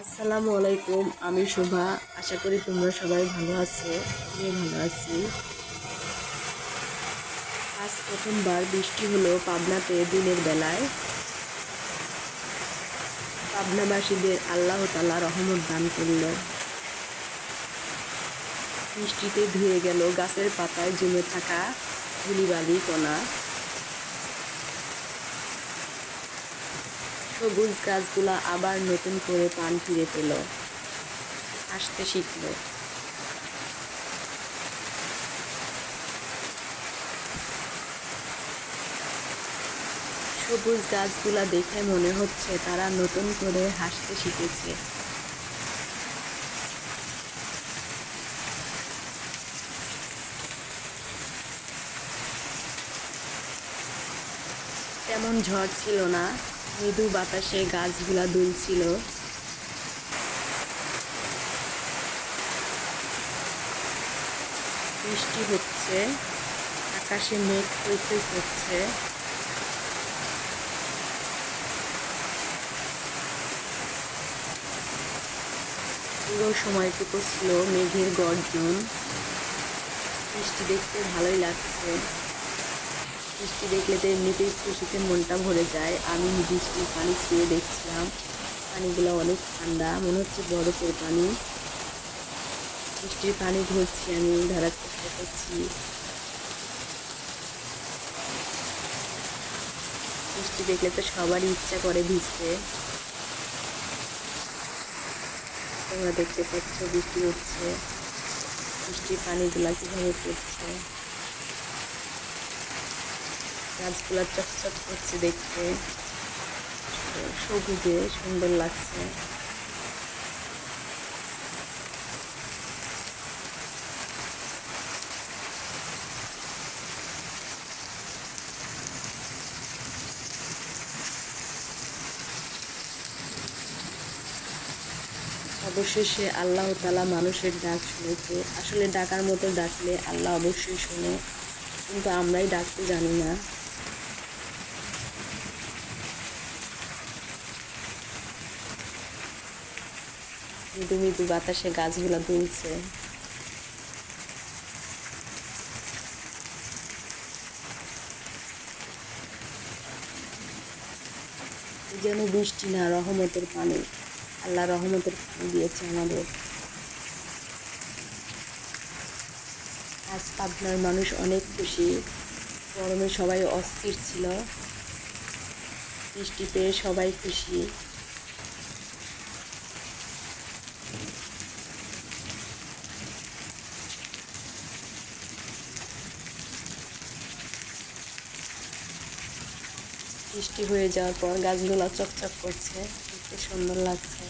আসসালামু আলাইকুম। আমি শোভা। আশা করি তোমরা সবাই ভালো আছো। আমিও ভালো আছি। আজ প্রথমবার বৃষ্টি হলো পাবনাতে দিনের বেলায়। পাবনাবাসীদের আল্লাহ তাআলা রহমত দান করল। বৃষ্টিতে ধুয়ে গেল গাছের পাতায় জমে থাকা ধূলিবালি কণা। সবুজ গাছগুলা আবার নতুন করে প্রাণ ফিরে পেল, হাসতে শিখল। সবুজ গাছগুলা দেখে মনে হচ্ছে তারা নতুন করে হাসতে শিখেছে। তেমন ঝড় ছিল না, মৃদু বাতাসে গাছগুলা দুলছিল। বৃষ্টি হচ্ছে, আকাশে মেঘ থই করছে। পুরো সময়টুকু ছিল মেঘের গর্জন। বৃষ্টি দেখতে ভালোই লাগছে। বৃষ্টি দেখলে তো এমনিতেই খুশিতে মনটা ভরে যায়। আমি বৃষ্টির পানি ছুঁয়ে দেখছিলাম, পানিগুলো অনেক ঠান্ডা, মনে হচ্ছে বরফের পানি। বৃষ্টির পানি ধরছি, আমি ধরার চেষ্টা করছি। বৃষ্টি দেখলে তো সবারই ইচ্ছা করে ভিজতে। তোমরা দেখতে পাচ্ছ বৃষ্টি হচ্ছে, বৃষ্টির পানিগুলা কিভাবে পড়ছে। গাছগুলা চকচক করছে দেখতে, সবুজে সুন্দর লাগছে। অবশেষে আল্লাহ তাআলা মানুষের ডাক শুনেছে। আসলে ডাকার মতো ডাকলে আল্লাহ অবশ্যই শুনে, কিন্তু আমরাই ডাকতে জানি না। মৃদু মৃদু বাতাসে গাছগুলা দুলছে। যেন বৃষ্টি না, রহমতের পানি। আল্লাহ রহমতের পানি দিয়েছে আমাদের। আজ পাবনার মানুষ অনেক খুশি। গরমে সবাই অস্থির ছিল, বৃষ্টি পেয়ে সবাই খুশি। বৃষ্টি হয়ে যাওয়ার পর গাছগুলো চকচক করছে, দেখতে সুন্দর লাগছে।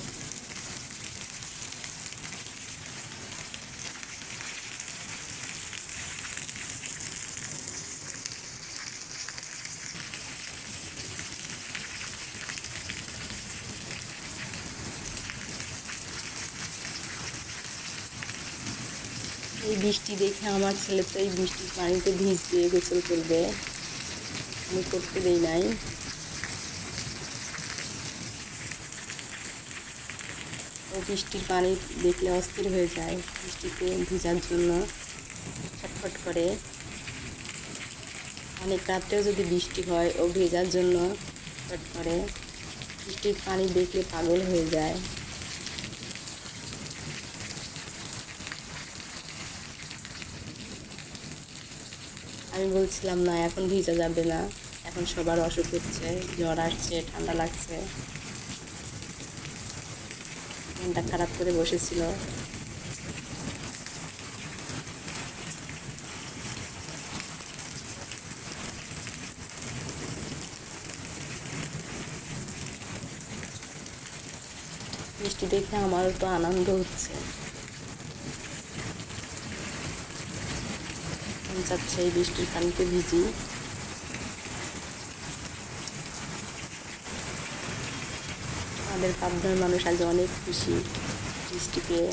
এই বৃষ্টি দেখে আমার ছেলে তো এই বৃষ্টির পানিতে ভিজবে, গোসল করবে। আমি করতে দেই নাই। ও বৃষ্টির পানি দেখলে অস্থির হয়ে যায়, বৃষ্টিতে ভিজার জন্য ছটফট করে। অনেক রাত্রেও যদি বৃষ্টি হয়, ও ভেজার জন্য ছটফট করে। বৃষ্টির পানি দেখলে পাগল হয়ে যায়। আমি বলছিলাম না, এখন ভিজা যাবে না, এখন সবার অসুখ হচ্ছে, জ্বর আসছে, ঠান্ডা লাগছে। মনটা খারাপ করে বসেছিল। বৃষ্টি দেখে আমারও তো আনন্দ হচ্ছে। মন চাচ্ছে এই বৃষ্টির পানিতে ভিজি। আমাদের পাবনার মানুষ আজ অনেক খুশি বৃষ্টি পেয়ে।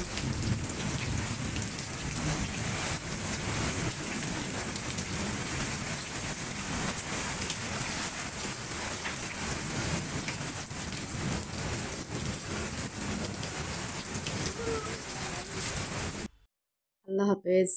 আল্লাহ হাফেজ।